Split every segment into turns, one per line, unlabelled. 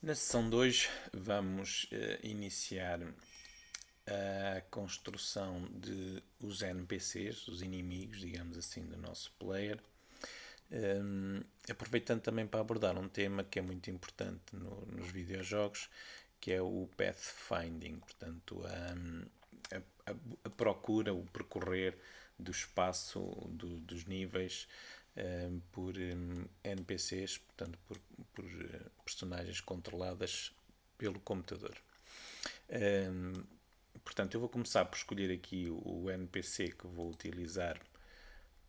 Na sessão 2 vamos iniciar a construção de os NPCs, os inimigos, digamos assim, do nosso player. Aproveitando também para abordar um tema que é muito importante nos videojogos, que é o pathfinding, portanto a procura, o percorrer do espaço, dos níveis por NPCs, portanto por personagens controladas pelo computador. Portanto, eu vou começar por escolher aqui o NPC que vou utilizar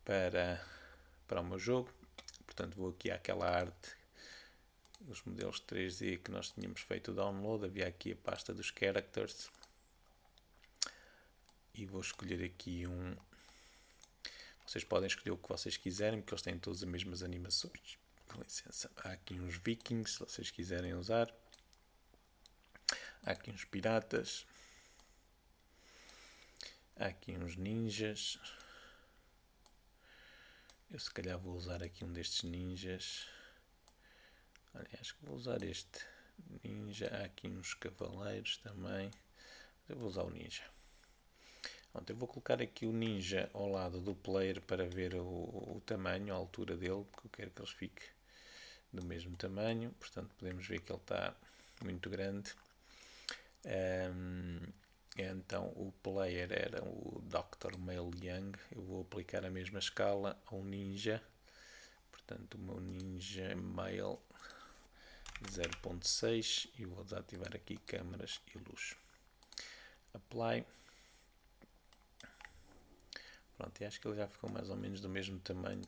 para, para o meu jogo. Portanto, vou aqui àquela arte, os modelos 3D que nós tínhamos feito o download. Havia aqui a pasta dos characters. E vou escolher aqui um. Vocês podem escolher o que vocês quiserem, porque eles têm todas as mesmas animações. Com licença. Há aqui uns vikings, se vocês quiserem usar. Há aqui uns piratas. Há aqui uns ninjas. Eu se calhar vou usar aqui um destes ninjas. Aliás, vou usar este ninja. Há aqui uns cavaleiros também. Eu vou usar o ninja. Pronto, eu vou colocar aqui o ninja ao lado do player para ver o tamanho, a altura dele, porque eu quero que eles fiquem do mesmo tamanho. Portanto, podemos ver que ele está muito grande. Então, o player era o Dr. Male Young. Eu vou aplicar a mesma escala ao ninja. Portanto, o meu ninja male 0.6 e vou desativar aqui câmaras e luz. Apply. Pronto, e acho que ele já ficou mais ou menos do mesmo tamanho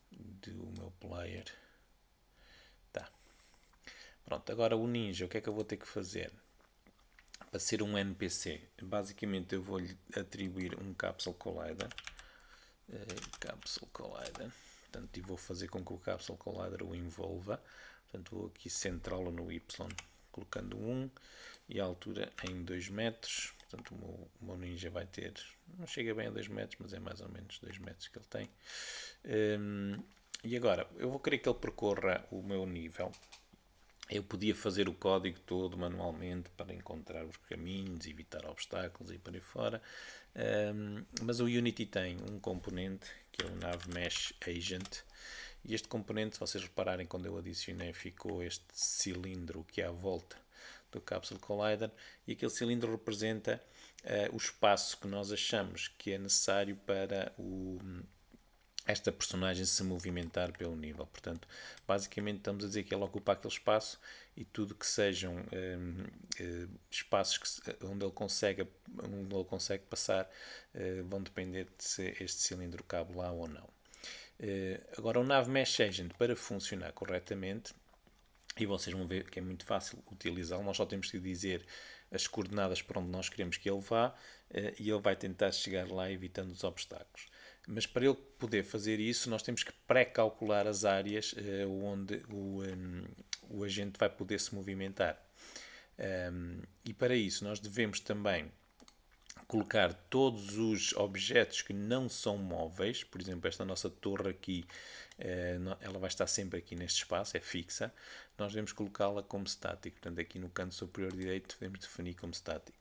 do meu player. Tá. Pronto, agora o ninja, o que é que eu vou ter que fazer? Para ser um NPC, basicamente eu vou-lhe atribuir um Capsule Collider. Capsule Collider. Portanto, e vou fazer com que o Capsule Collider o envolva. Portanto, vou aqui centrá-lo no Y, colocando 1 e a altura em 2 metros. Portanto, o meu ninja vai ter, não chega bem a 2 metros, mas é mais ou menos 2 metros que ele tem. E agora, eu vou querer que ele percorra o meu nível. Eu podia fazer o código todo manualmente para encontrar os caminhos, evitar obstáculos e por aí fora. Mas o Unity tem um componente que é o Nav Mesh Agent. E este componente, se vocês repararem, quando eu adicionei, ficou este cilindro que é à volta do Capsule Collider. E aquele cilindro representa o espaço que nós achamos que é necessário para esta personagem se movimentar pelo nível. Portanto, basicamente estamos a dizer que ela ocupa aquele espaço e tudo que sejam espaços onde ele consegue passar vão depender de se este cilindro cabe lá ou não. Agora, o Nav Mesh Agent, para funcionar corretamente, e vocês vão ver que é muito fácil utilizá-lo, nós só temos que dizer as coordenadas para onde nós queremos que ele vá e ele vai tentar chegar lá evitando os obstáculos. Mas para ele poder fazer isso, nós temos que pré-calcular as áreas onde o agente vai poder se movimentar. E para isso, nós devemos também colocar todos os objetos que não são móveis, por exemplo, esta nossa torre aqui, ela vai estar sempre aqui neste espaço, é fixa, nós devemos colocá-la como static, portanto aqui no canto superior direito devemos definir como static.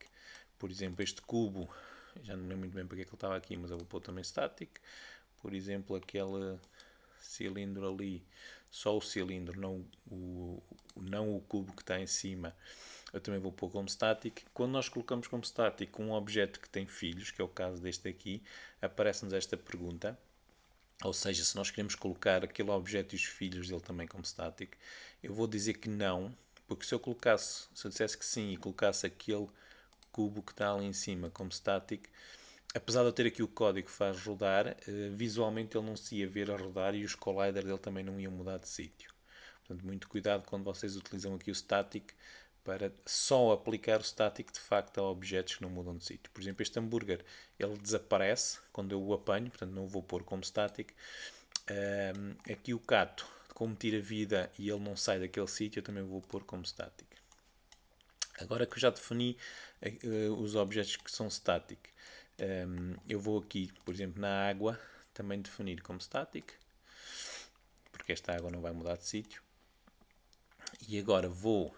Por exemplo, este cubo, já não lembro muito bem porque é que ele estava aqui, mas eu vou pôr também static. Por exemplo, aquele cilindro ali, só o cilindro, não o cubo que está em cima, eu também vou pôr como static. Quando nós colocamos como static um objeto que tem filhos, que é o caso deste aqui, aparece-nos esta pergunta. Ou seja, se nós queremos colocar aquele objeto e os filhos dele também como static, eu vou dizer que não, porque se eu dissesse que sim e colocasse aquele cubo que está ali em cima como static, apesar de eu ter aqui o código que faz rodar, visualmente ele não se ia ver a rodar e os colliders dele também não iam mudar de sítio. Portanto, muito cuidado quando vocês utilizam aqui o static para só aplicar o static de facto a objetos que não mudam de sítio. Por exemplo, este hambúrguer, ele desaparece quando eu o apanho, portanto não o vou pôr como static. Aqui o cato, como tira vida e ele não sai daquele sítio, eu também vou pôr como static. Agora que eu já defini os objetos que são static, eu vou aqui, por exemplo, na água, também definir como static, porque esta água não vai mudar de sítio. E agora vou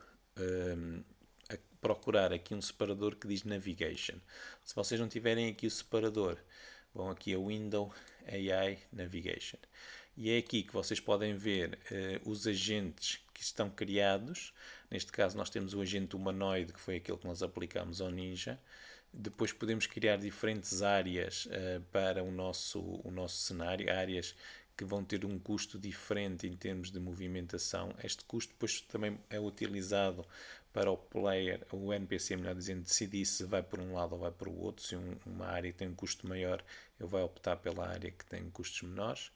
procurar aqui um separador que diz Navigation. Se vocês não tiverem aqui o separador, vão aqui a Window AI Navigation. E é aqui que vocês podem ver os agentes que estão criados. Neste caso nós temos o agente humanoide, que foi aquele que nós aplicamos ao Ninja. Depois podemos criar diferentes áreas para o nosso cenário, áreas que vão ter um custo diferente em termos de movimentação. Este custo depois também é utilizado para o player, o NPC, melhor dizendo, decidir se vai por um lado ou vai para o outro. Se uma área tem um custo maior, ele vai optar pela área que tem custos menores.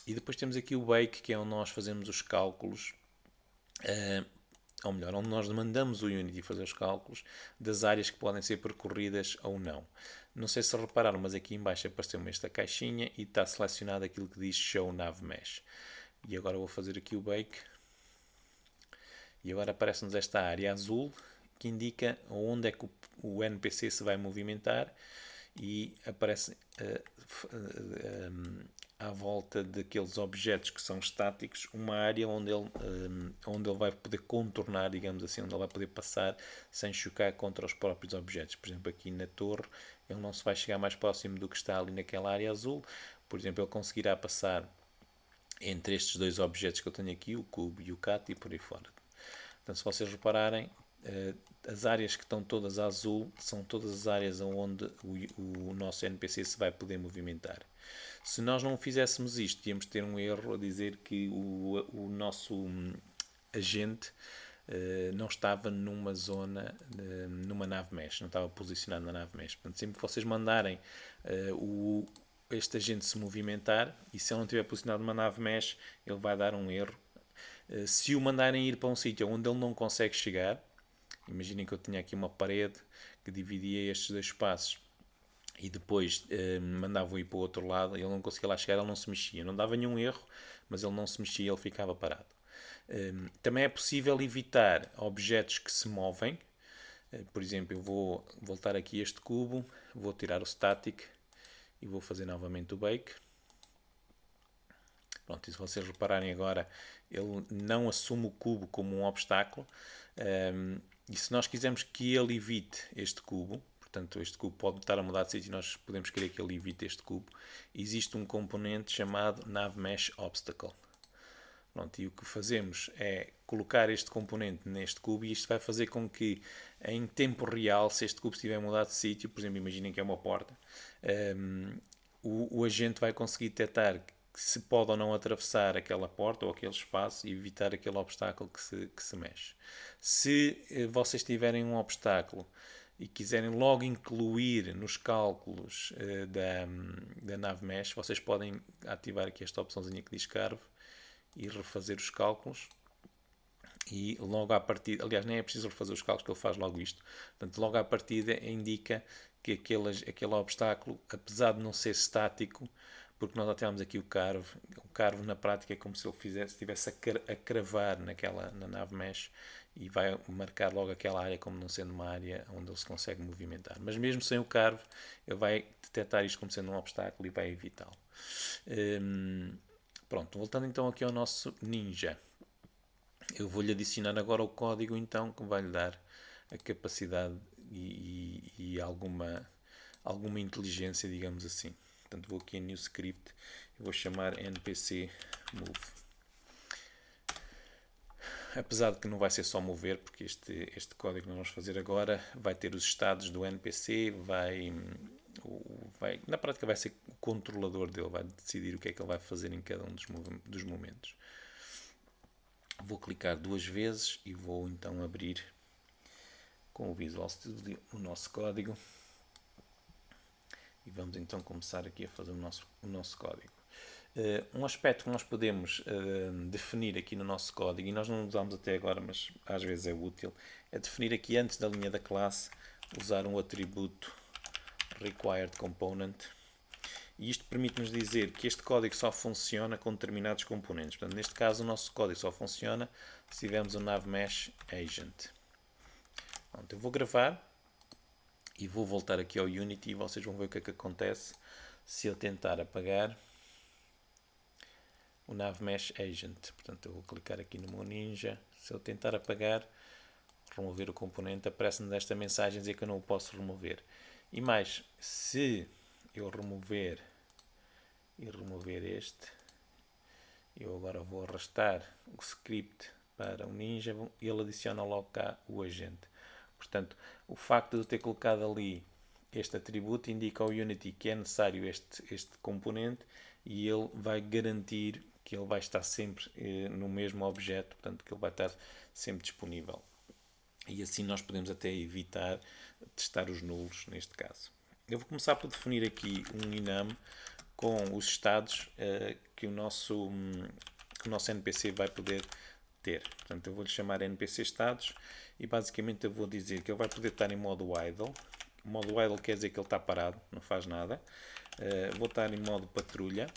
E depois temos aqui o Bake, que é onde nós fazemos os cálculos, ou melhor, onde nós mandamos o Unity fazer os cálculos das áreas que podem ser percorridas ou não. Não sei se repararam, mas aqui em baixo apareceu-me esta caixinha e está selecionado aquilo que diz Show Nav Mesh. E agora vou fazer aqui o Bake. E agora aparece-nos esta área azul que indica onde é que o NPC se vai movimentar e aparece à volta daqueles objetos que são estáticos uma área onde ele vai poder contornar, digamos assim, onde ele vai poder passar sem chocar contra os próprios objetos. Por exemplo, aqui na torre ele não se vai chegar mais próximo do que está ali naquela área azul. Por exemplo, ele conseguirá passar entre estes dois objetos que eu tenho aqui, o cubo e o cat, e por aí fora. Portanto, se vocês repararem, as áreas que estão todas a azul são todas as áreas onde o nosso NPC se vai poder movimentar. Se nós não fizéssemos isto, íamos ter um erro a dizer que o nosso agente não estava numa zona, numa nave mesh, não estava posicionado na nave mesh. Portanto, sempre que vocês mandarem este agente se movimentar, e se ele não estiver posicionado numa nave mesh, ele vai dar um erro. Se o mandarem ir para um sítio onde ele não consegue chegar, imaginem que eu tinha aqui uma parede que dividia estes dois espaços e depois mandava-o ir para o outro lado, ele não conseguia lá chegar, ele não se mexia. Não dava nenhum erro, mas ele não se mexia, ele ficava parado. Também é possível evitar objetos que se movem. Por exemplo, eu vou voltar aqui a este cubo, vou tirar o static e vou fazer novamente o bake. Pronto, e se vocês repararem agora, ele não assume o cubo como um obstáculo. E se nós quisermos que ele evite este cubo, portanto este cubo pode estar a mudar de sítio e nós podemos querer que ele evite este cubo, existe um componente chamado Nav Mesh Obstacle. Pronto, e o que fazemos é colocar este componente neste cubo e isto vai fazer com que em tempo real, se este cubo estiver mudado de sítio, por exemplo, imaginem que é uma porta, o agente vai conseguir detectar se pode ou não atravessar aquela porta ou aquele espaço e evitar aquele obstáculo que se mexe. Se vocês tiverem um obstáculo e quiserem logo incluir nos cálculos da nave mesh, vocês podem ativar aqui esta opçãozinha que diz Carve e refazer os cálculos. E logo à partida, aliás, nem é preciso refazer os cálculos, que ele faz logo isto. Portanto, logo à partida indica que aquele obstáculo, apesar de não ser estático, porque nós ativamos aqui o carve na prática é como se ele estivesse a cravar na nave mesh e vai marcar logo aquela área como não sendo uma área onde ele se consegue movimentar. Mas mesmo sem o carve, ele vai detectar isto como sendo um obstáculo e vai evitá-lo. Pronto, voltando então aqui ao nosso ninja. Eu vou-lhe adicionar agora o código então que vai-lhe dar a capacidade e alguma inteligência, digamos assim. Portanto, vou aqui em New Script e vou chamar npc move. Apesar de que não vai ser só mover, porque este código que nós vamos fazer agora vai ter os estados do NPC, na prática vai ser o controlador dele, vai decidir o que é que ele vai fazer em cada um dos momentos. Vou clicar duas vezes e vou então abrir com o Visual Studio o nosso código. E vamos então começar aqui a fazer o nosso código. Um aspecto que nós podemos definir aqui no nosso código, e nós não usamos até agora, mas às vezes é útil, é definir aqui antes da linha da classe, usar um atributo required component. E isto permite-nos dizer que este código só funciona com determinados componentes. Portanto, neste caso, o nosso código só funciona se tivermos o Nav Mesh Agent. Pronto, eu vou gravar e vou voltar aqui ao Unity e vocês vão ver o que é que acontece se eu tentar apagar o Nav Mesh Agent. Portanto, eu vou clicar aqui no meu Ninja. Se eu tentar apagar, remover o componente, aparece-me esta mensagem dizer que eu não o posso remover. E mais, se eu remover este, eu agora vou arrastar o script para o Ninja, ele adiciona logo cá o agente. Portanto, o facto de eu ter colocado ali este atributo indica ao Unity que é necessário este componente e ele vai garantir que ele vai estar sempre no mesmo objeto, portanto que ele vai estar sempre disponível. E assim nós podemos até evitar testar os nulos neste caso. Eu vou começar por definir aqui um enum com os estados que o nosso NPC vai poder ter. Portanto, eu vou-lhe chamar NPC estados e basicamente eu vou dizer que ele vai poder estar em modo idle. O modo idle quer dizer que ele está parado, não faz nada. Vou estar em modo patrulha.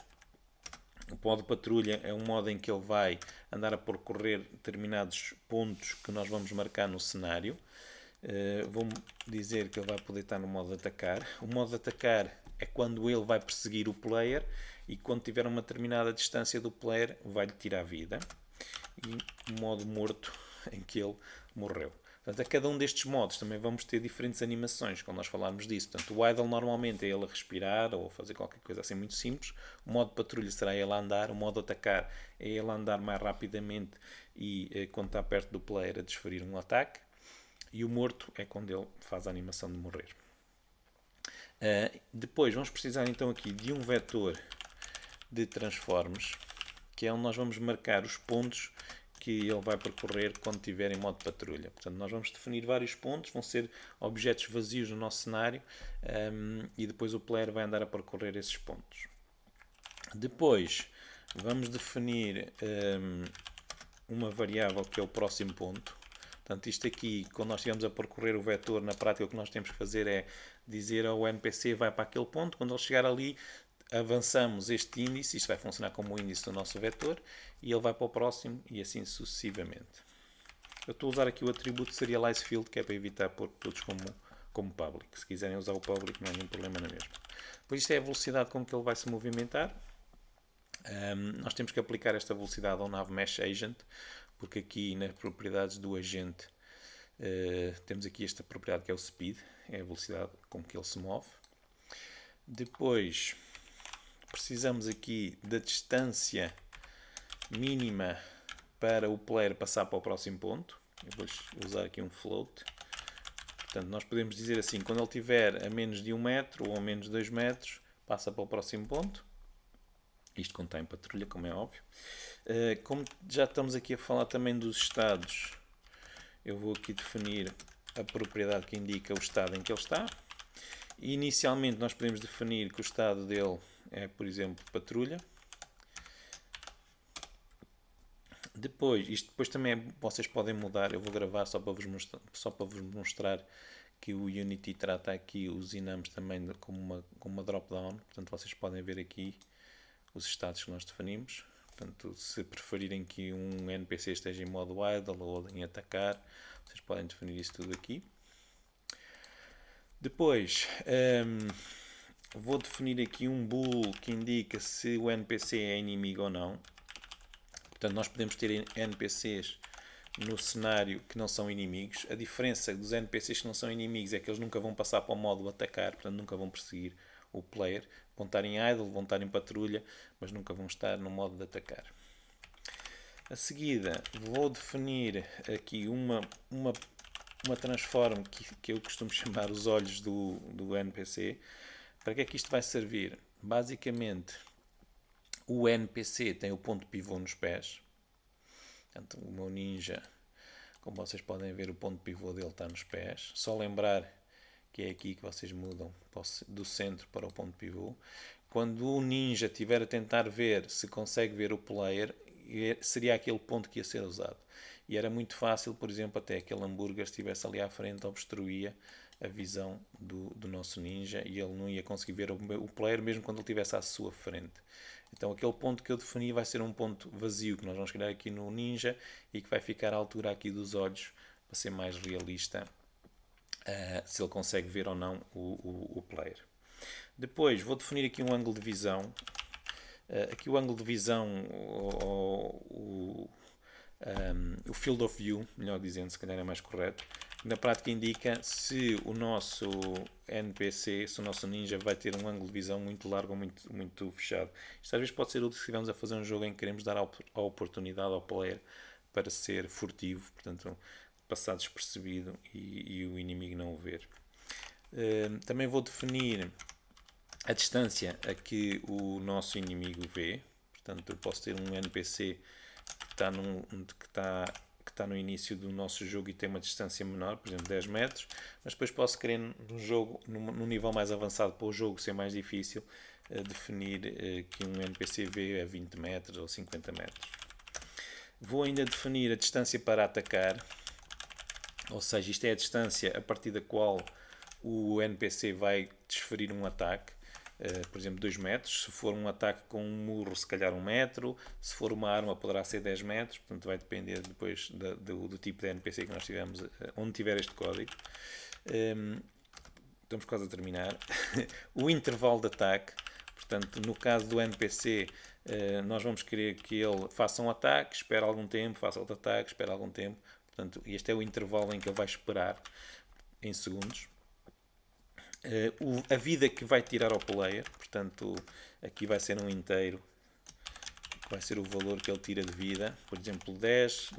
O modo patrulha é um modo em que ele vai andar a percorrer determinados pontos que nós vamos marcar no cenário. Vou dizer que ele vai poder estar no modo de atacar. O modo de atacar é quando ele vai perseguir o player e quando tiver uma determinada distância do player vai-lhe tirar a vida. E o modo morto em que ele morreu. Portanto, a cada um destes modos também vamos ter diferentes animações quando nós falarmos disso. Portanto, o idle normalmente é ele a respirar ou a fazer qualquer coisa assim muito simples. O modo patrulha será ele a andar. O modo atacar é ele a andar mais rapidamente e quando está perto do player a desferir um ataque. E o morto é quando ele faz a animação de morrer. Depois vamos precisar então aqui de um vetor de transforms, que é onde nós vamos marcar os pontos que ele vai percorrer quando estiver em modo patrulha. Portanto, nós vamos definir vários pontos, vão ser objetos vazios no nosso cenário e depois o player vai andar a percorrer esses pontos. Depois vamos definir uma variável que é o próximo ponto. Portanto, isto aqui, quando nós estivermos a percorrer o vetor, na prática o que nós temos que fazer é dizer ao NPC vai para aquele ponto, quando ele chegar ali avançamos este índice, isto vai funcionar como o índice do nosso vetor, e ele vai para o próximo e assim sucessivamente. Eu estou a usar aqui o atributo serialize field, que é para evitar pôr todos como public. Se quiserem usar o public não há nenhum problema na mesma. Depois isto é a velocidade com que ele vai se movimentar. Nós temos que aplicar esta velocidade ao Nav Mesh Agent, porque aqui nas propriedades do agente temos aqui esta propriedade que é o speed, é a velocidade com que ele se move. Depois precisamos aqui da distância mínima para o player passar para o próximo ponto. Eu vou usar aqui um float. Portanto, nós podemos dizer assim, quando ele estiver a menos de 1 metro ou a menos de 2 metros, passa para o próximo ponto. Isto quando está em patrulha, como é óbvio. Como já estamos aqui a falar também dos estados, eu vou aqui definir a propriedade que indica o estado em que ele está. E inicialmente nós podemos definir que o estado dele é, por exemplo, patrulha. Isto depois também vocês podem mudar, eu vou gravar só para vos mostrar que o Unity trata aqui os enums também como uma drop-down, portanto vocês podem ver aqui os estados que nós definimos. Portanto, se preferirem que um NPC esteja em modo idle ou em atacar, vocês podem definir isso tudo aqui. Depois, vou definir aqui um bool que indica se o NPC é inimigo ou não. Portanto, nós podemos ter NPCs no cenário que não são inimigos. A diferença dos NPCs que não são inimigos é que eles nunca vão passar para o modo atacar, portanto nunca vão perseguir o player. Vão estar em idle, vão estar em patrulha, mas nunca vão estar no modo de atacar. A seguida, vou definir aqui uma transform que eu costumo chamar os olhos do NPC. Para que é que isto vai servir? Basicamente, o NPC tem o ponto pivô nos pés. Portanto, o meu ninja, como vocês podem ver, o ponto pivô dele está nos pés. Só lembrar que é aqui que vocês mudam do centro para o ponto pivô. Quando o ninja estiver a tentar ver se consegue ver o player, seria aquele ponto que ia ser usado. E era muito fácil, por exemplo, até aquele hambúrguer estivesse ali à frente, obstruía a visão do nosso ninja e ele não ia conseguir ver o player mesmo quando ele estivesse à sua frente. Então aquele ponto que eu defini vai ser um ponto vazio que nós vamos criar aqui no ninja e que vai ficar à altura aqui dos olhos para ser mais realista se ele consegue ver ou não o player. Depois vou definir aqui um ângulo de visão Aqui o ângulo de visão, o field of view, melhor dizendo, se calhar é mais correto, na prática indica se o nosso NPC, se o nosso ninja vai ter um ângulo de visão muito largo ou muito fechado. Isto às vezes pode ser útil se estivermos a fazer um jogo em que queremos dar a oportunidade ao player para ser furtivo, portanto passar despercebido e o inimigo não o ver. Também vou definir a distância a que o nosso inimigo vê, portanto eu posso ter um NPC que está no início do nosso jogo e tem uma distância menor, por exemplo 10 metros, mas depois posso querer num jogo, num nível mais avançado, para o jogo ser mais difícil, definir que um NPC vê a 20 metros ou 50 metros. Vou ainda definir a distância para atacar, ou seja, isto é a distância a partir da qual o NPC vai desferir um ataque. Por exemplo, 2 metros. Se for um ataque com um murro, se calhar 1 metro. Se for uma arma, poderá ser 10 metros. Portanto, vai depender depois do tipo de NPC que nós tivermos, onde tiver este código. Estamos quase a terminar. O intervalo de ataque. Portanto, no caso do NPC, nós vamos querer que ele faça um ataque, espere algum tempo, faça outro ataque, espere algum tempo. Portanto, este é o intervalo em que ele vai esperar em segundos. A vida que vai tirar ao player, portanto, aqui vai ser um inteiro, vai ser o valor que ele tira de vida, por exemplo 10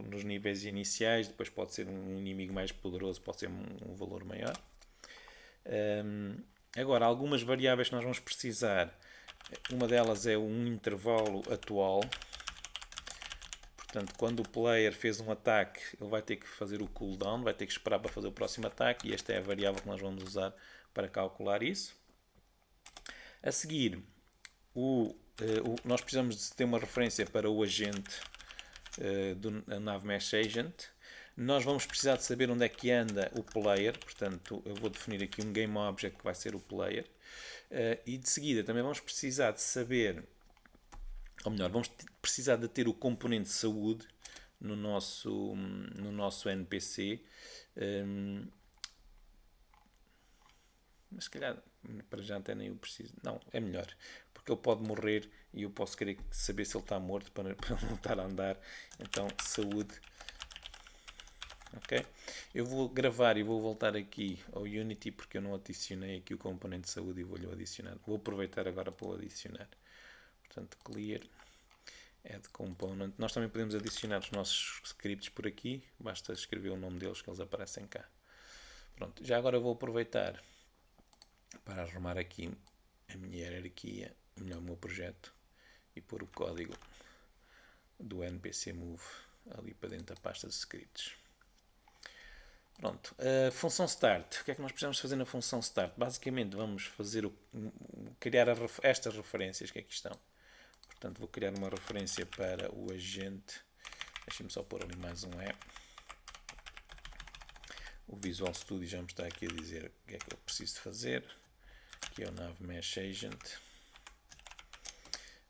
nos níveis iniciais, depois pode ser um inimigo mais poderoso, pode ser um valor maior. Agora, algumas variáveis que nós vamos precisar, uma delas é um intervalo atual. Portanto, quando o player fez um ataque, ele vai ter que fazer o cooldown, vai ter que esperar para fazer o próximo ataque, e esta é a variável que nós vamos usar para calcular isso. A seguir, nós precisamos de ter uma referência para o agente da nave Mesh Agent. Nós vamos precisar de saber onde é que anda o player, portanto, eu vou definir aqui um Game Object que vai ser o player. E de seguida também vamos precisar de saber, ou melhor, vamos precisar de ter o componente de saúde no nosso NPC. Mas se calhar para já até nem eu preciso. Não, é melhor. Porque ele pode morrer e eu posso querer saber se ele está morto para não estar a andar. Então, saúde. Ok? Eu vou gravar e vou voltar aqui ao Unity porque eu não adicionei aqui o componente de saúde e vou-lhe adicionar. Vou aproveitar agora para o adicionar. Portanto, clear. Add component. Nós também podemos adicionar os nossos scripts por aqui. Basta escrever o nome deles que eles aparecem cá. Pronto. Já agora eu vou aproveitar para arrumar aqui a minha hierarquia, o meu projeto, e pôr o código do npc move ali para dentro da pasta de scripts. Pronto, a função start. O que é que nós precisamos fazer na função start? Basicamente vamos fazer criar estas referências que aqui estão. Portanto, vou criar uma referência para o agente. Deixem-me só pôr ali mais um E. O Visual Studio já me está aqui a dizer o que é que eu preciso fazer. Aqui é o Nav Mesh Agent.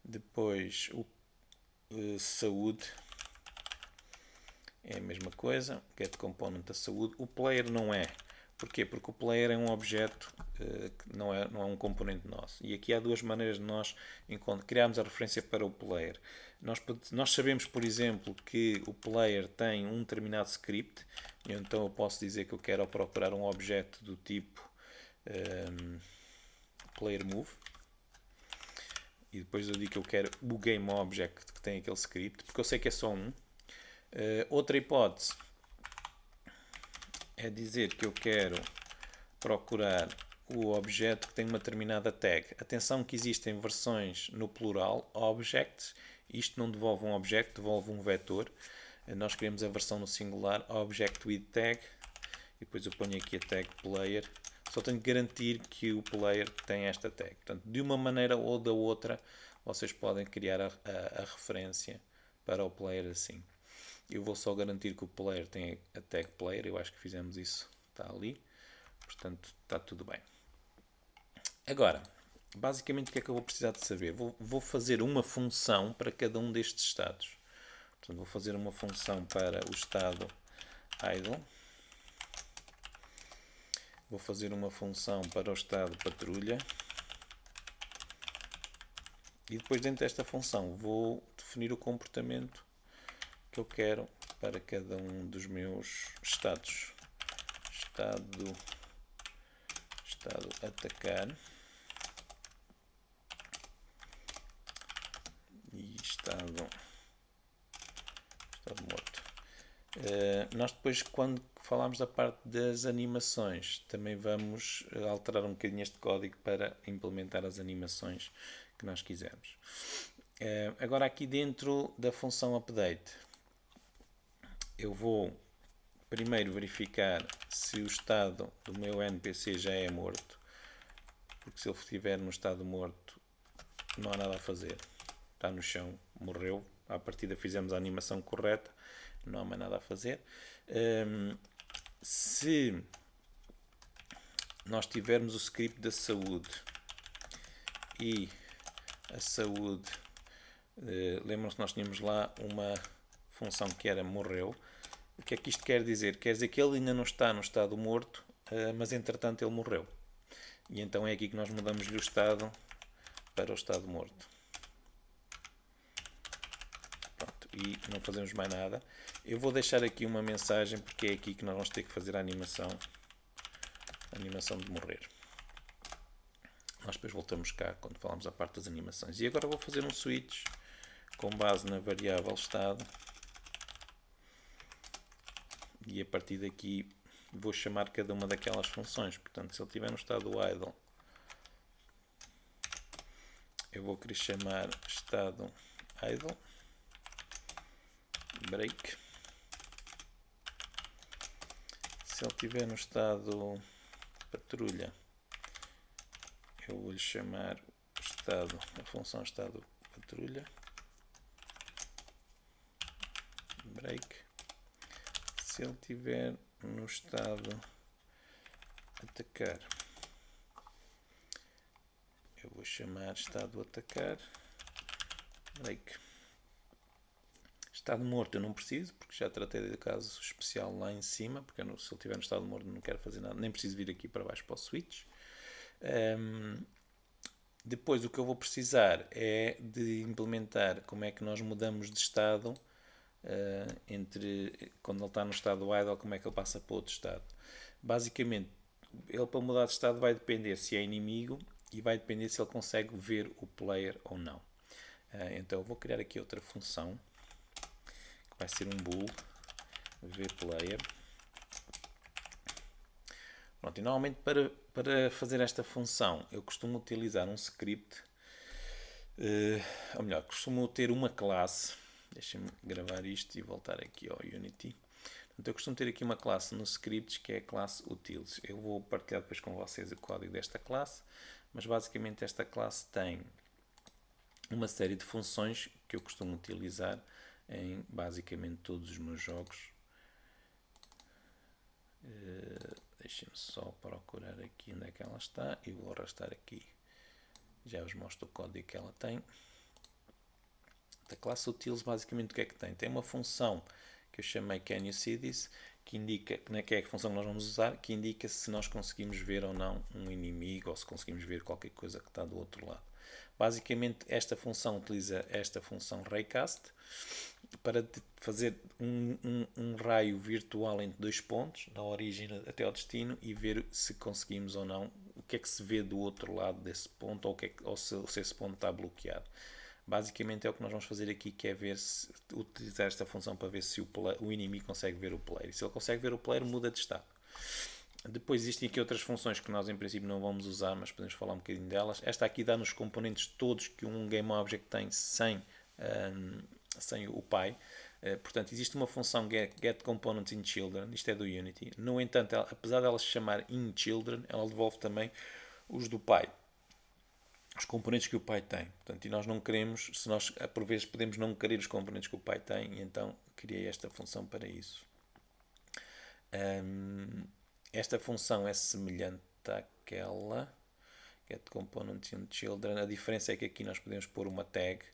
Depois o saúde. É a mesma coisa. Get Component da saúde. O player não é. Porquê? Porque o player é um objeto que não é um componente nosso. E aqui há duas maneiras de nós criarmos a referência para o player. Nós sabemos, por exemplo, que o player tem um determinado script. E então eu posso dizer que eu quero procurar um objeto do tipo player move. E depois eu digo que eu quero o game object que tem aquele script. Porque eu sei que é só um. Outra hipótese é dizer que eu quero procurar o objeto que tem uma determinada tag. Atenção que existem versões no plural, objects. Isto não devolve um objeto, devolve um vetor. Nós queremos a versão no singular, object with tag. E depois eu ponho aqui a tag player. Só tenho que garantir que o player tem esta tag. Portanto, de uma maneira ou da outra, vocês podem criar a referência para o player assim. Eu vou só garantir que o player tem a tag player. Eu acho que fizemos isso. Está ali. Portanto, está tudo bem. Agora, basicamente o que é que eu vou precisar de saber? Vou fazer uma função para cada um destes estados. Portanto, vou fazer uma função para o estado idle. Vou fazer uma função para o estado patrulha. E depois dentro desta função vou definir o comportamento que eu quero para cada um dos meus estados. Estado atacar e estado morto. Nós depois, quando falarmos da parte das animações, também vamos alterar um bocadinho este código para implementar as animações que nós quisermos. Agora aqui dentro da função update, eu vou primeiro verificar se o estado do meu NPC já é morto, porque se ele estiver no estado morto não há nada a fazer, está no chão, morreu, à partida fizemos a animação correta, não há mais nada a fazer. Se nós tivermos o script da saúde e a saúde, lembram-se que nós tínhamos lá uma função que era morreu. O que é que isto quer dizer? Quer dizer que ele ainda não está no estado morto, mas entretanto ele morreu. E então é aqui que nós mudamos-lhe o estado para o estado morto. Pronto, e não fazemos mais nada. Eu vou deixar aqui uma mensagem porque é aqui que nós vamos ter que fazer a animação de morrer. Nós depois voltamos cá quando falamos a parte das animações. E agora vou fazer um switch com base na variável estado. E a partir daqui vou chamar cada uma daquelas funções. Portanto, se ele estiver no estado idle, eu vou querer chamar estado idle, break. Se ele estiver no estado patrulha, eu vou lhe chamar a função estado patrulha, break. Se ele estiver no estado atacar, eu vou chamar estado atacar, break. Estado morto eu não preciso, porque já tratei do caso especial lá em cima, porque se ele estiver no estado morto não quero fazer nada, nem preciso vir aqui para baixo para o switch. Depois o que eu vou precisar é de implementar como é que nós mudamos de estado entre quando ele está no estado idle, como é que ele passa para outro estado. Basicamente, ele para mudar de estado vai depender se é inimigo e vai depender se ele consegue ver o player ou não. Então eu vou criar aqui outra função que vai ser um bool vPlayer. Pronto, e normalmente para fazer esta função eu costumo utilizar um script, ou melhor, costumo ter uma classe. Deixem-me gravar isto e voltar aqui ao Unity. Portanto, eu costumo ter aqui uma classe no scripts que é a classe utils. Eu vou partilhar depois com vocês o código desta classe, mas basicamente esta classe tem uma série de funções que eu costumo utilizar em basicamente todos os meus jogos. Deixem-me só procurar aqui onde é que ela está e vou arrastar aqui. Já vos mostro o código que ela tem. A classe utils basicamente o que é que tem? Tem uma função que eu chamei Can You See This, que indica, que é a função que nós vamos usar, que indica se nós conseguimos ver ou não um inimigo ou se conseguimos ver qualquer coisa que está do outro lado. Basicamente esta função utiliza esta função raycast para fazer um raio virtual entre dois pontos, da origem até ao destino, e ver se conseguimos ou não o que é que se vê do outro lado desse ponto ou se esse ponto está bloqueado. Basicamente é o que nós vamos fazer aqui, que é utilizar esta função para ver se o inimigo consegue ver o player. Se ele consegue ver o player, muda de estado. Depois existem aqui outras funções que nós em princípio não vamos usar, mas podemos falar um bocadinho delas. Esta aqui dá-nos componentes todos que um GameObject tem sem o pai. Portanto, existe uma função getComponents in Children, isto é do Unity. No entanto, apesar dela se chamar in Children, ela devolve também os do pai, os componentes que o pai tem. Portanto, e nós não queremos, se nós por vezes podemos não querer os componentes que o pai tem, e então criei esta função para isso. Esta função é semelhante àquela getComponents in Children. A diferença é que aqui nós podemos pôr uma tag.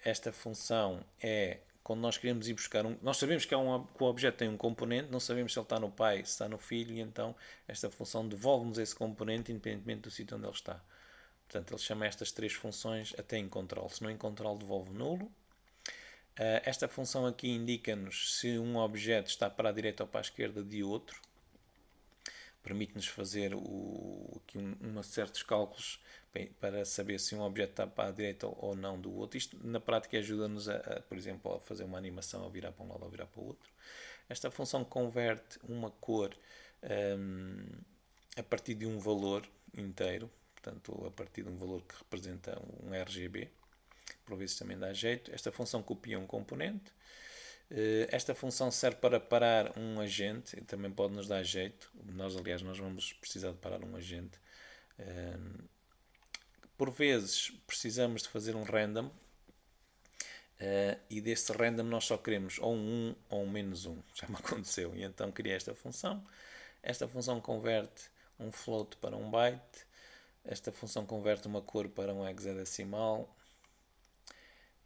Esta função é quando nós queremos ir buscar nós sabemos que, que o objeto tem um componente, não sabemos se ele está no pai, se está no filho, e então esta função devolve-nos esse componente independentemente do sítio onde ele está. Portanto, ele chama estas três funções até encontrá-lo. Se não encontrá-lo, devolve nulo. Esta função aqui indica-nos se um objeto está para a direita ou para a esquerda de outro. Permite-nos fazer aqui certos cálculos para saber se um objeto está para a direita ou não do outro. Isto, na prática, ajuda-nos, por exemplo, a fazer uma animação, a virar para um lado ou virar para o outro. Esta função converte uma cor a partir de um valor inteiro, portanto, a partir de um valor que representa um RGB. Por vezes também dá jeito. Esta função copia um componente. Esta função serve para parar um agente, também pode nos dar jeito. Aliás, nós vamos precisar de parar um agente. Por vezes precisamos de fazer um random, e deste random nós só queremos ou um 1 ou um -1. Já me aconteceu. E então criei esta função. Esta função converte um float para um byte. Esta função converte uma cor para um hexadecimal.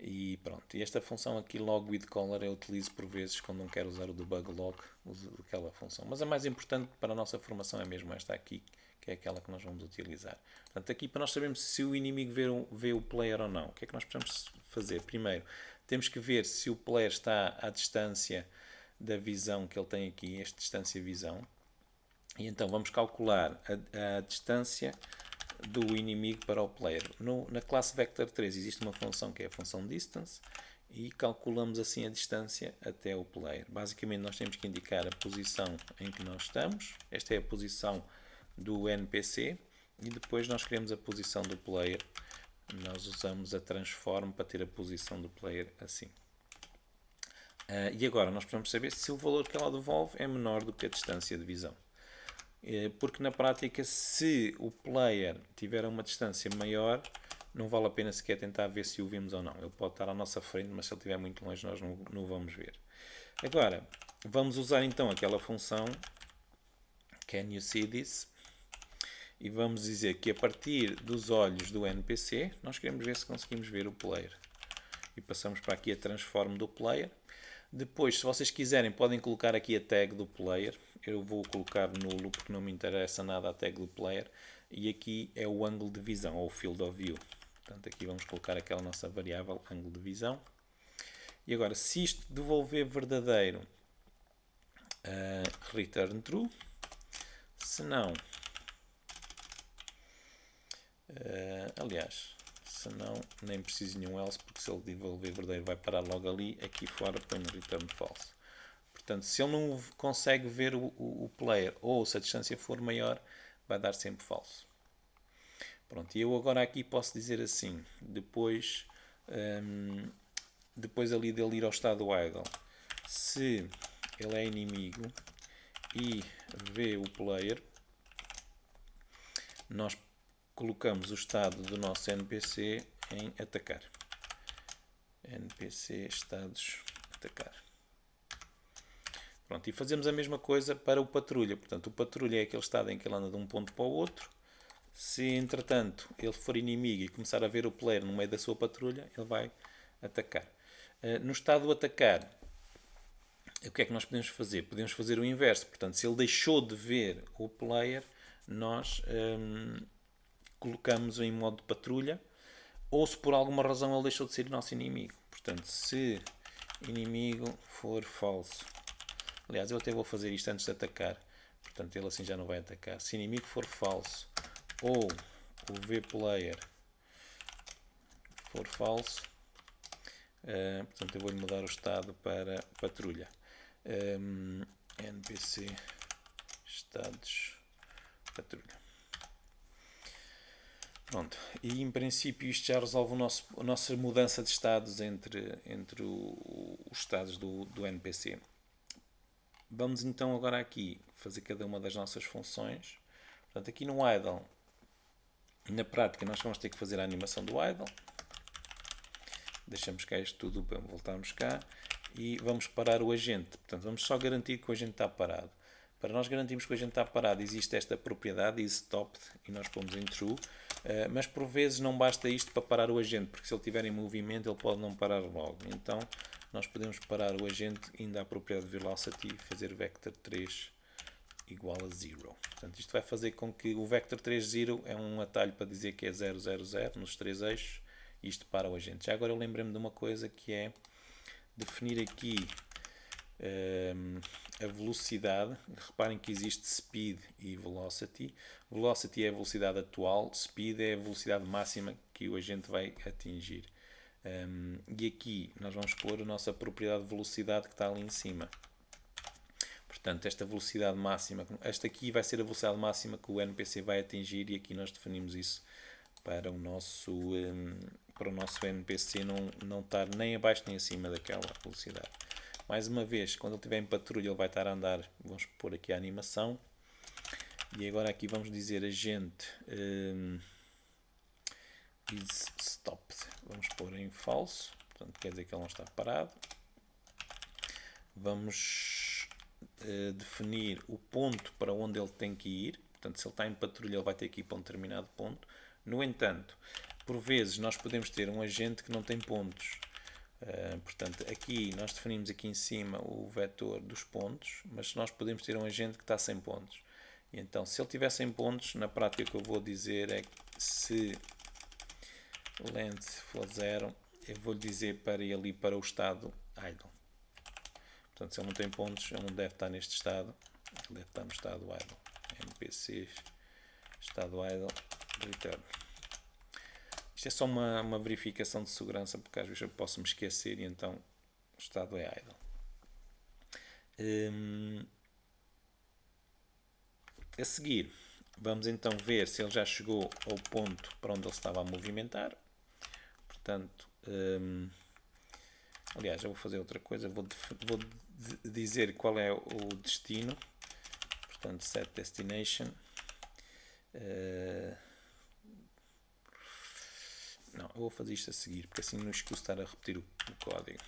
E pronto, e esta função aqui, log with color, eu utilizo por vezes quando não quero usar o debug log, uso aquela função. Mas a mais importante para a nossa formação é mesmo esta aqui, que é aquela que nós vamos utilizar. Portanto, aqui para nós sabermos se o inimigo vê o player ou não, o que é que nós precisamos fazer? Primeiro, temos que ver se o player está à distância da visão que ele tem aqui, esta distância visão. E então vamos calcular a distância do inimigo para o player. Na classe Vector3 existe uma função que é a função distance e calculamos assim a distância até o player. Basicamente nós temos que indicar a posição em que nós estamos. Esta é a posição do NPC e depois nós queremos a posição do player. Nós usamos a transform para ter a posição do player assim. E agora nós precisamos saber se o valor que ela devolve é menor do que a distância de visão. Porque na prática, se o player tiver uma distância maior, não vale a pena sequer tentar ver se o vimos ou não. Ele pode estar à nossa frente, mas se ele estiver muito longe nós não o vamos ver. Agora, vamos usar então aquela função Can you see this? E vamos dizer que a partir dos olhos do NPC, nós queremos ver se conseguimos ver o player. E passamos para aqui a transform do player. Depois, se vocês quiserem, podem colocar aqui a tag do player. Eu vou colocar nulo porque não me interessa nada a tag do player. E aqui é o ângulo de visão, ou field of view. Portanto, aqui vamos colocar aquela nossa variável, ângulo de visão. E agora, se isto devolver verdadeiro, return true. Se não, aliás, se não, nem preciso nenhum else, porque se ele devolver verdadeiro vai parar logo ali. Aqui fora põe no return false. Portanto, se ele não consegue ver o player ou se a distância for maior, vai dar sempre falso. Pronto, e eu agora aqui posso dizer assim, depois ali dele ir ao estado idle, se ele é inimigo e vê o player, nós colocamos o estado do nosso NPC em atacar. NPC estados atacar. Pronto, e fazemos a mesma coisa para o patrulha. Portanto, o patrulha é aquele estado em que ele anda de um ponto para o outro. Se, entretanto, ele for inimigo e começar a ver o player no meio da sua patrulha, ele vai atacar. No estado do atacar, o que é que nós podemos fazer? Podemos fazer o inverso. Portanto, se ele deixou de ver o player, nós colocamos em modo de patrulha, ou se por alguma razão ele deixou de ser nosso inimigo. Portanto, se inimigo for falso, aliás, eu até vou fazer isto antes de atacar, portanto ele assim já não vai atacar. Se inimigo for falso ou o vPlayer for falso, portanto eu vou-lhe mudar o estado para patrulha. NPC estados patrulha. Pronto, e em princípio isto já resolve a nossa mudança de estados entre os estados do NPC. Vamos então agora aqui fazer cada uma das nossas funções. Portanto, aqui no idle, na prática nós vamos ter que fazer a animação do idle. Deixamos cá isto tudo para voltarmos cá. E vamos parar o agente. Portanto, vamos só garantir que o agente está parado. Para nós garantirmos que o agente está parado, existe esta propriedade, isStopped, e nós pomos em true. Mas por vezes não basta isto para parar o agente, porque se ele estiver em movimento ele pode não parar logo. Então nós podemos parar o agente indo à propriedade velocity e fazer vector 3 igual a 0. Portanto, isto vai fazer com que o vector 3 0 é um atalho para dizer que é 0, 0, 0 nos três eixos, e isto para o agente. Já agora eu lembrei-me de uma coisa, que é definir aqui a velocidade. Reparem que existe speed e velocity. Velocity é a velocidade atual, speed é a velocidade máxima que o agente vai atingir. E aqui nós vamos pôr a nossa propriedade de velocidade que está ali em cima. Portanto, esta velocidade máxima, esta aqui vai ser a velocidade máxima que o NPC vai atingir, e aqui nós definimos isso para o nosso NPC não estar nem abaixo nem acima daquela velocidade. Mais uma vez, quando ele estiver em patrulha, ele vai estar a andar. Vamos pôr aqui a animação. E agora aqui vamos dizer agente is stopped. Vamos pôr em falso. Portanto, quer dizer que ele não está parado. Vamos definir o ponto para onde ele tem que ir. Portanto, se ele está em patrulha, ele vai ter que ir para um determinado ponto. No entanto, por vezes nós podemos ter um agente que não tem pontos. Portanto, aqui nós definimos aqui em cima o vetor dos pontos, mas nós podemos ter um agente que está sem pontos. E então, se ele tiver 100 pontos, na prática o que eu vou dizer é que se length for 0, eu vou dizer para ele ir para o estado idle. Portanto, se ele não tem pontos, ele não deve estar neste estado, ele deve estar no estado idle. NPC, estado idle, return. Isto é só uma verificação de segurança, porque às vezes eu posso me esquecer e então o estado é idle. A seguir, vamos então ver se ele já chegou ao ponto para onde ele estava a movimentar. Portanto, aliás, eu vou fazer outra coisa, vou dizer qual é o destino. Portanto, set destination. Não, eu vou fazer isto a seguir, porque assim não escuso estar a repetir o código.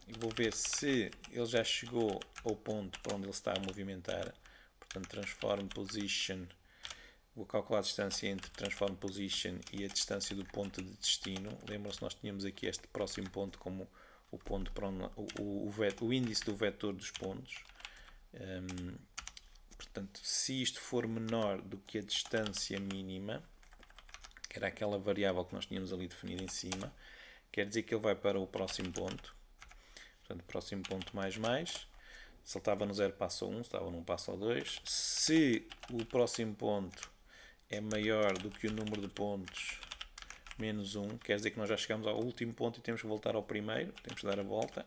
E vou ver se ele já chegou ao ponto para onde ele está a movimentar. Portanto, transform position. Vou calcular a distância entre transform position e a distância do ponto de destino. Lembram-se, nós tínhamos aqui este próximo ponto como o ponto para onde, o índice do vetor dos pontos. Portanto, se isto for menor do que a distância mínima, que era aquela variável que nós tínhamos ali definida em cima, quer dizer que ele vai para o próximo ponto. Portanto, próximo ponto mais. Se ele estava no 0, passa ao 1, se estava no 1, passa ao 2. Se o próximo ponto é maior do que o número de pontos menos 1, quer dizer que nós já chegamos ao último ponto e temos que voltar ao primeiro, temos que dar a volta.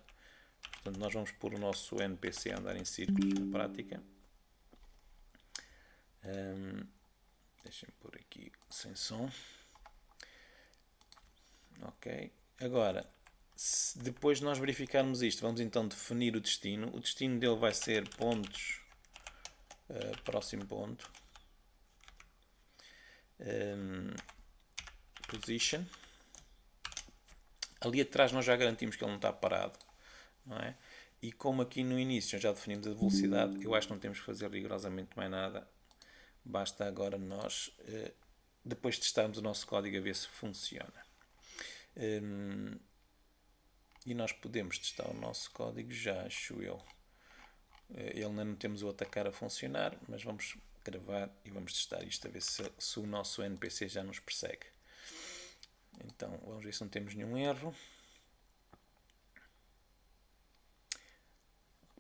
Portanto, nós vamos pôr o nosso NPC a andar em círculos na prática. Deixem-me pôr aqui sem som. Ok. Agora, depois de nós verificarmos isto, vamos então definir o destino. O destino dele vai ser pontos, próximo ponto, position. Ali atrás nós já garantimos que ele não está parado, não é? E como aqui no início já definimos a velocidade, eu acho que não temos que fazer rigorosamente mais nada. Basta agora nós, depois testarmos o nosso código a ver se funciona. E nós podemos testar o nosso código já, acho eu. Ele ainda não temos o atacar a funcionar, mas vamos gravar e vamos testar isto a ver se o nosso NPC já nos persegue. Então, vamos ver se não temos nenhum erro.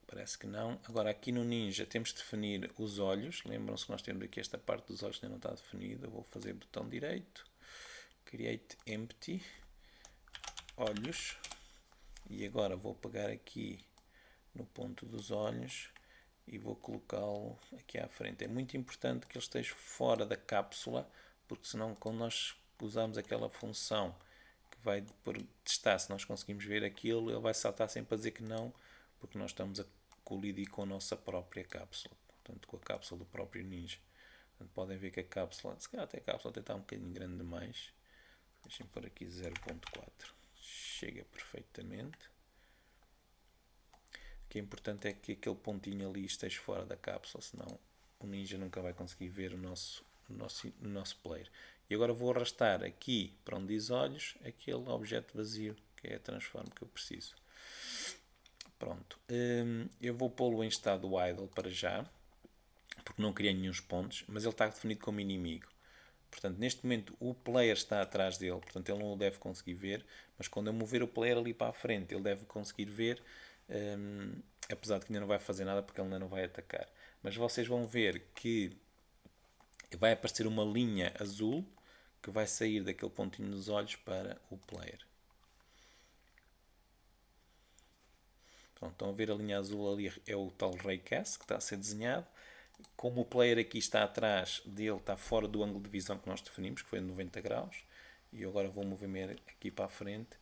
Parece que não. Agora, aqui no Ninja temos de definir os olhos. Lembram-se que nós temos aqui esta parte dos olhos que ainda não está definida. Vou fazer botão direito. Create Empty. Olhos. E agora vou pegar aqui no ponto dos olhos e vou colocá-lo aqui à frente. É muito importante que ele esteja fora da cápsula, porque senão quando nós usarmos aquela função que vai testar se nós conseguimos ver aquilo, ele vai saltar sempre a dizer que não, porque nós estamos a colidir com a nossa própria cápsula, portanto com a cápsula do próprio Ninja. Portanto, podem ver que a cápsula, se calhar até a cápsula até está um bocadinho grande demais. Deixem por aqui 0.4. Chega perfeitamente. O que é importante é que aquele pontinho ali esteja fora da cápsula, senão o Ninja nunca vai conseguir ver o nosso no nosso player. E agora vou arrastar aqui para onde diz olhos aquele objeto vazio que é a transform que eu preciso. Pronto. Eu vou pô-lo em estado idle para já, porque não criei nenhum pontos, mas ele está definido como inimigo. Portanto, neste momento o player está atrás dele, portanto ele não o deve conseguir ver, mas quando eu mover o player ali para a frente, ele deve conseguir ver, apesar de que ainda não vai fazer nada porque ele ainda não vai atacar. Mas vocês vão ver que vai aparecer uma linha azul que vai sair daquele pontinho dos olhos para o player. Pronto, estão a ver a linha azul ali, é o tal raycast que está a ser desenhado. Como o player aqui está atrás dele, está fora do ângulo de visão que nós definimos, que foi 90 graus. E eu agora vou mover aqui para a frente.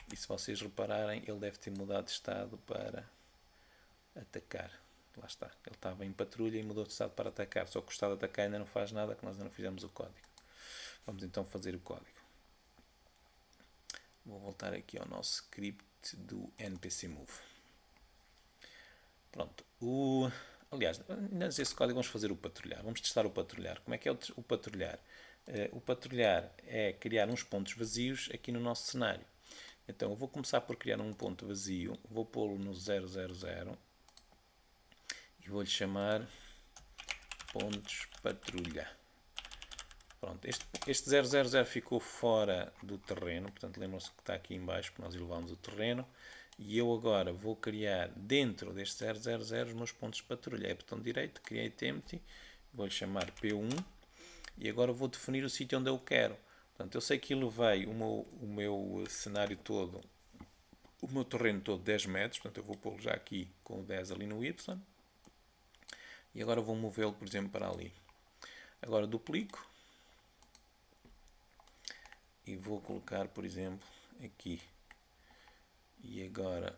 E se vocês repararem, ele deve ter mudado de estado para atacar. Lá está. Ele estava em patrulha e mudou de estado para atacar. Só que o estado de atacar ainda não faz nada, que nós ainda não fizemos o código. Vamos então fazer o código. Vou voltar aqui ao nosso script do npc move. Pronto. Aliás, antes desse código vamos fazer o patrulhar. Vamos testar o patrulhar. Como é que é o patrulhar? O patrulhar é criar uns pontos vazios aqui no nosso cenário. Então eu vou começar por criar um ponto vazio. Vou pô-lo no 000 e vou-lhe chamar pontos patrulha. Pronto, este 000 ficou fora do terreno, portanto lembram-se que está aqui em baixo porque nós elevámos o terreno. E eu agora vou criar dentro deste 000 os meus pontos de patrulha. É botão direito, create empty, vou-lhe chamar P1 e agora vou definir o sítio onde eu quero. Portanto, eu sei que elevei o meu cenário todo, o meu terreno todo 10 metros, portanto eu vou pô-lo já aqui com o 10 ali no Y. E agora vou movê-lo, por exemplo, para ali. Agora duplico e vou colocar, por exemplo, aqui. E agora,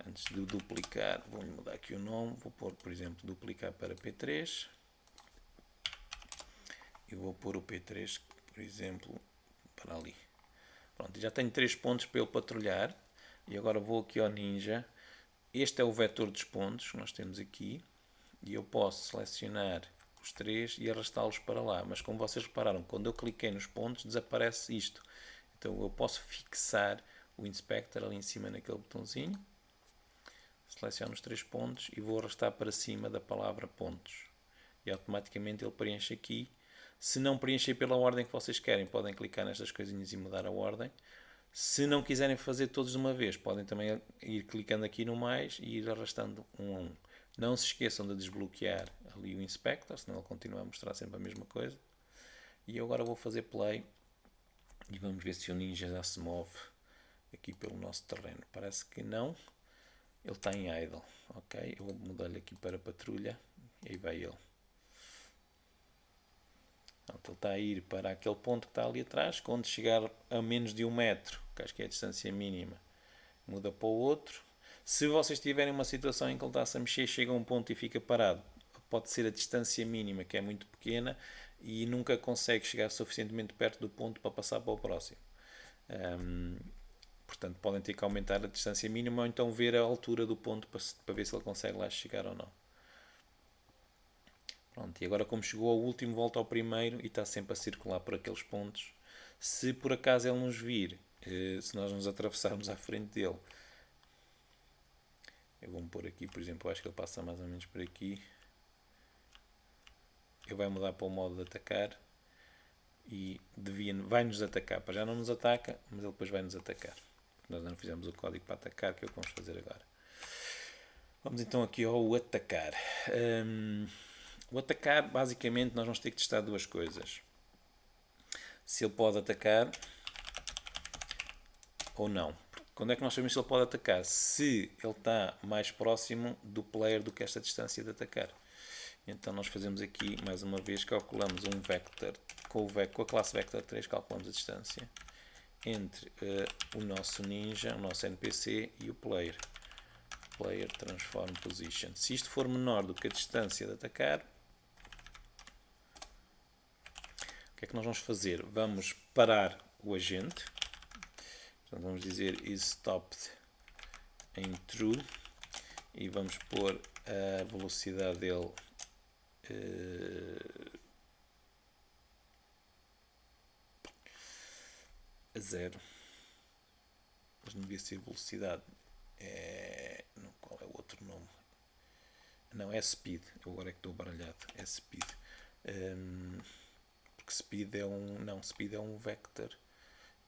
antes de duplicar, vou mudar aqui o nome. Vou pôr, por exemplo, duplicar para P3. E vou pôr o P3, por exemplo, para ali. Pronto, já tenho 3 pontos para ele patrulhar. E agora vou aqui ao Ninja. Este é o vetor dos pontos que nós temos aqui. E eu posso selecionar os 3 e arrastá-los para lá. Mas como vocês repararam, quando eu cliquei nos pontos, desaparece isto. Então eu posso fixar o Inspector ali em cima naquele botãozinho. Seleciono os 3 pontos e vou arrastar para cima da palavra pontos. E automaticamente ele preenche aqui. Se não preencher pela ordem que vocês querem, podem clicar nestas coisinhas e mudar a ordem. Se não quiserem fazer todos de uma vez, podem também ir clicando aqui no mais e ir arrastando um a um. Não se esqueçam de desbloquear ali o Inspector, senão ele continua a mostrar sempre a mesma coisa. E eu agora vou fazer play e vamos ver se o Ninja já se move aqui pelo nosso terreno. Parece que não. Ele está em idle. Ok, eu vou mudar-lhe aqui para patrulha e aí vai ele. Pronto, ele está a ir para aquele ponto que está ali atrás. Quando chegar a menos de 1 metro, que acho que é a distância mínima, muda para o outro. Se vocês tiverem uma situação em que ele está-se a mexer, chega a um ponto e fica parado, pode ser a distância mínima, que é muito pequena, e nunca consegue chegar suficientemente perto do ponto para passar para o próximo. Portanto, podem ter que aumentar a distância mínima ou então ver a altura do ponto para ver se ele consegue lá chegar ou não. Pronto, e agora como chegou ao último, volta ao primeiro e está sempre a circular por aqueles pontos. Se por acaso ele nos vir, se nós nos atravessarmos à frente dele, eu vou-me pôr aqui, por exemplo, eu acho que ele passa mais ou menos por aqui. Ele vai mudar para o modo de atacar e vai-nos atacar. Para já não nos ataca, mas ele depois vai nos atacar. Nós não fizemos o código para atacar, que é o que vamos fazer agora. Vamos então aqui ao atacar. O atacar, basicamente, nós vamos ter que testar duas coisas. Se ele pode atacar ou não. Quando é que nós sabemos se ele pode atacar? Se ele está mais próximo do player do que esta distância de atacar. Então nós fazemos aqui, mais uma vez, calculamos um vector, com a classe vector 3, calculamos a distância entre o nosso ninja, o nosso NPC e o player. Player transform position. Se isto for menor do que a distância de atacar, o que é que nós vamos fazer? Vamos parar o agente. Portanto, vamos dizer is stopped em true e vamos pôr a velocidade dele a 0. Mas não devia ser velocidade. Qual é o outro nome? Não, é speed. Eu agora é que estou baralhado. É speed. Porque speed é um. Não, speed é um vector.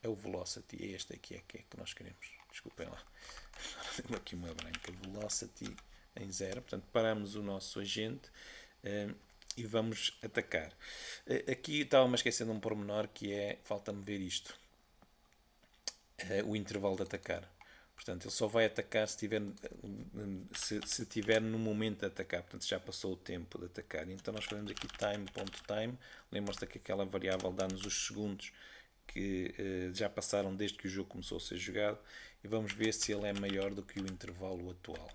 É o velocity. É este aqui que nós queremos. Desculpem lá. Agora tenho aqui uma branca. Velocity em 0. Portanto, paramos o nosso agente e vamos atacar. Aqui estava-me esquecendo um pormenor que é. Falta-me ver isto. O intervalo de atacar. Portanto, ele só vai atacar se estiver no momento de atacar. Portanto, já passou o tempo de atacar. Então, nós fazemos aqui time.time. Lembram-se que aquela variável dá-nos os segundos que já passaram desde que o jogo começou a ser jogado. E vamos ver se ele é maior do que o intervalo atual.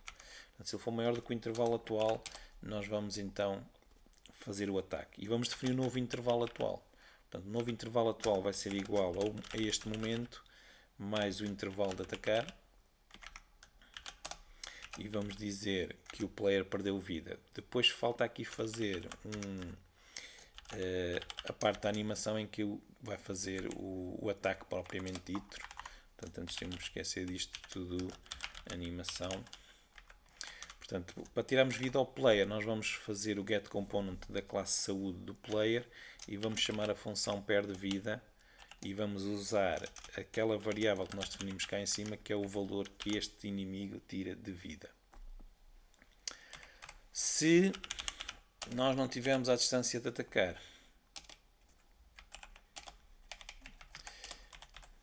Portanto, se ele for maior do que o intervalo atual, nós vamos então fazer o ataque. E vamos definir o novo intervalo atual. Portanto, o novo intervalo atual vai ser igual a este momento mais o intervalo de atacar. E vamos dizer que o player perdeu vida. Depois falta aqui fazer a parte da animação em que vai fazer o ataque propriamente dito. Portanto, antes temos que esquecer disto tudo, animação. Portanto, para tirarmos vida ao player, nós vamos fazer o getComponent da classe saúde do player e vamos chamar a função perde vida e vamos usar aquela variável que nós definimos cá em cima, que é o valor que este inimigo tira de vida. Se nós não tivermos a distância de atacar,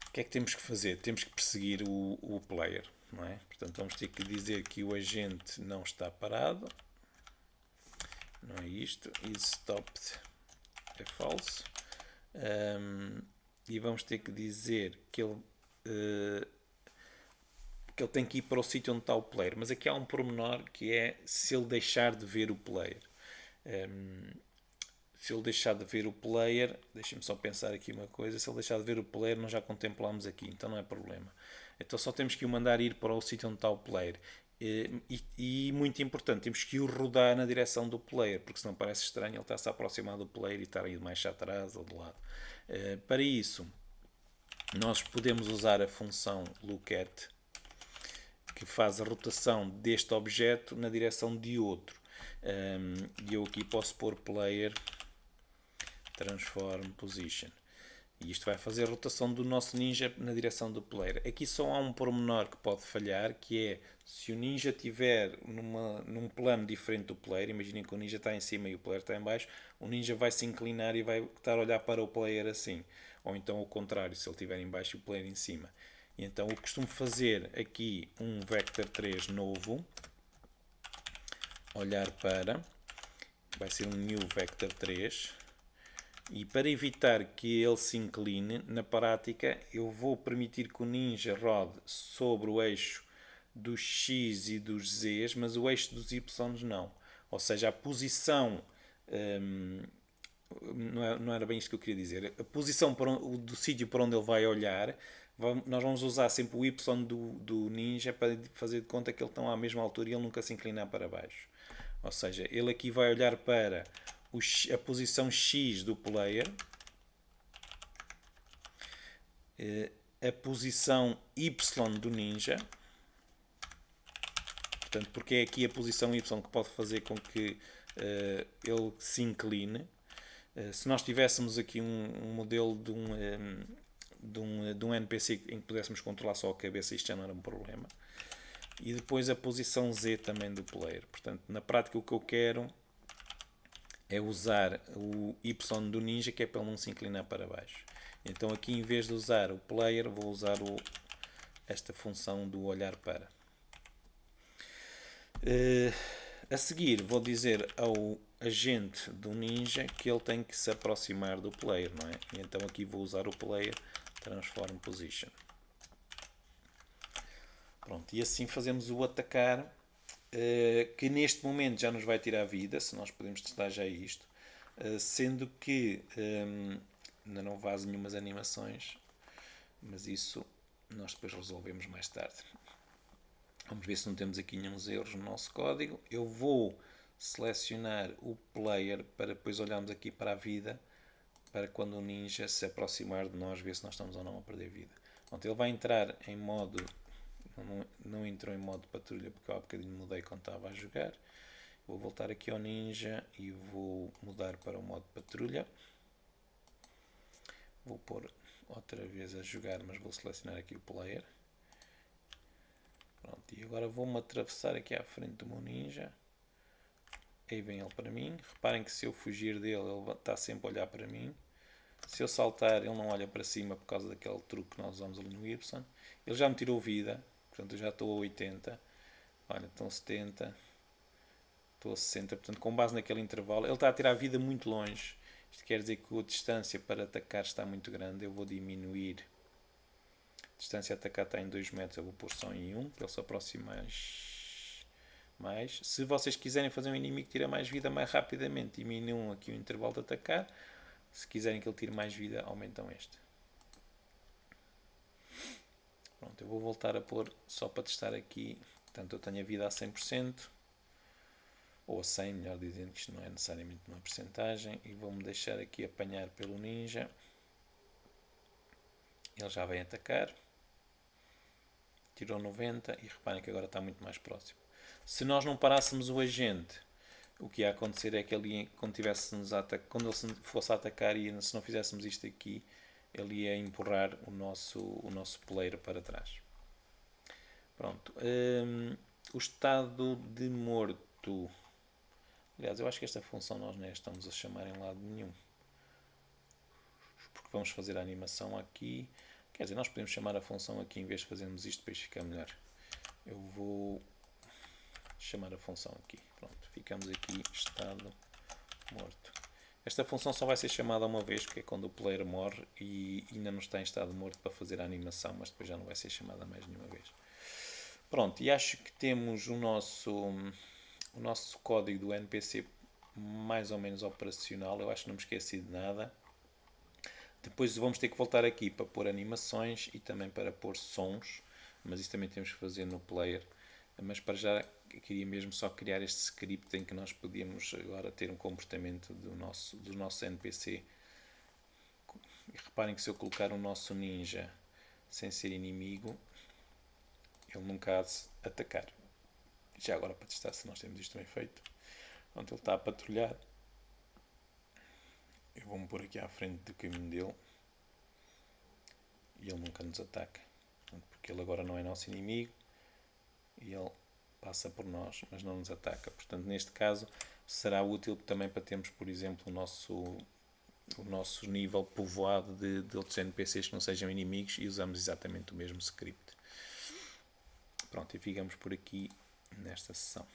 o que é que temos que fazer? Temos que perseguir o player, não é? Portanto, vamos ter que dizer que o agente não está parado. Não é isto. Is stopped é falso. E vamos ter que dizer que ele tem que ir para o sítio onde está o player. Mas aqui há um pormenor que é se ele deixar de ver o player. Se ele deixar de ver o player, deixem-me só pensar aqui uma coisa, se ele deixar de ver o player, nós já contemplamos aqui, então não é problema. Então só temos que o mandar ir para o sítio onde está o player. E muito importante, temos que o rodar na direção do player, porque senão parece estranho ele estar-se a aproximar do player e estar aí mais atrás ou de lado. Para isso, nós podemos usar a função lookAt, que faz a rotação deste objeto na direção de outro. E eu aqui posso pôr player transform position. E isto vai fazer a rotação do nosso ninja na direção do player. Aqui só há um pormenor que pode falhar, que é se o ninja estiver num plano diferente do player, imaginem que o ninja está em cima e o player está em baixo, o ninja vai se inclinar e vai estar a olhar para o player assim. Ou então o contrário, se ele estiver em baixo e o player em cima. E então eu costumo fazer aqui um vector 3 novo, olhar para, vai ser um new vector 3. E para evitar que ele se incline, na prática eu vou permitir que o ninja rode sobre o eixo dos X e dos Z, mas o eixo dos Y não. Ou seja, a posição, não era bem isto que eu queria dizer, a posição do sítio para onde ele vai olhar, nós vamos usar sempre o Y do ninja para fazer de conta que ele está à mesma altura e ele nunca se inclinar para baixo. Ou seja, ele aqui vai olhar para a posição X do player, a posição Y do ninja, portanto, porque é aqui a posição Y que pode fazer com que ele se incline. Se nós tivéssemos aqui um modelo de um NPC em que pudéssemos controlar só a cabeça, isto já não era um problema. E depois a posição Z também do player. Portanto, na prática o que eu quero é usar o Y do ninja, que é para ele não se inclinar para baixo. Então aqui, em vez de usar o player, vou usar esta função do olhar para. A seguir vou dizer ao agente do ninja que ele tem que se aproximar do player, não é? E então aqui vou usar o player transform position. Pronto, e assim fazemos o atacar, que neste momento já nos vai tirar a vida, se nós podemos testar já isto, sendo que ainda não vazam nenhumas animações, mas isso nós depois resolvemos mais tarde. Vamos ver se não temos aqui nenhum erros no nosso código. Eu vou selecionar o player para depois olharmos aqui para a vida, para quando o ninja se aproximar de nós, ver se nós estamos ou não a perder vida. Pronto, ele vai entrar em modo... Não entrou em modo patrulha porque eu há bocadinho mudei quando estava a jogar. Vou voltar aqui ao ninja e vou mudar para o modo patrulha. Vou pôr outra vez a jogar, mas vou selecionar aqui o player. Pronto, e agora vou-me atravessar aqui à frente do meu ninja. Aí vem ele para mim. Reparem que se eu fugir dele, ele está sempre a olhar para mim. Se eu saltar, ele não olha para cima por causa daquele truque que nós usamos ali no Y. Ele já me tirou vida, portanto eu já estou a 80. Olha, estão 70. Estou a 60, portanto com base naquele intervalo, ele está a tirar a vida muito longe. Isto quer dizer que a distância para atacar está muito grande. Eu vou diminuir. A distância a atacar está em 2 metros, eu vou pôr só em 1, para ele se aproximar mais. Se vocês quiserem fazer um inimigo que tira mais vida mais rapidamente, diminuam aqui o intervalo de atacar. Se quiserem que ele tire mais vida, aumentam este. Pronto, eu vou voltar a pôr só para testar aqui. Portanto, eu tenho a vida a 100%. Ou a 100, melhor dizendo, que isto não é necessariamente uma percentagem. E vou-me deixar aqui apanhar pelo ninja. Ele já vem atacar. Tirou 90 e reparem que agora está muito mais próximo. Se nós não parássemos o agente, o que ia acontecer é que ele, quando ele fosse a atacar e se não fizéssemos isto aqui, ele ia empurrar o nosso player para trás. Pronto. O estado de morto. Aliás, eu acho que esta função nós não estamos a chamar em lado nenhum. Porque vamos fazer a animação aqui. Quer dizer, nós podemos chamar a função aqui em vez de fazermos isto, depois fica melhor. Eu vou chamar a função aqui. Pronto, ficamos aqui, estado morto. Esta função só vai ser chamada uma vez, que é quando o player morre e ainda não está em estado morto para fazer a animação, mas depois já não vai ser chamada mais nenhuma vez. Pronto, e acho que temos o nosso código do NPC mais ou menos operacional. Eu acho que não me esqueci de nada. Depois vamos ter que voltar aqui para pôr animações e também para pôr sons, mas isso também temos que fazer no player. Mas para já queria mesmo só criar este script em que nós podíamos agora ter um comportamento do nosso NPC. E reparem que se eu colocar o nosso ninja sem ser inimigo, ele nunca há de atacar. Já agora para testar se nós temos isto bem feito. Pronto, ele está a patrulhar. Eu vou-me pôr aqui à frente do caminho dele. E ele nunca nos ataca. Porque ele agora não é nosso inimigo. E ele passa por nós, mas não nos ataca. Portanto, neste caso, será útil também para termos, por exemplo, o nosso nível povoado de outros NPCs que não sejam inimigos e usamos exatamente o mesmo script. Pronto, e ficamos por aqui nesta sessão.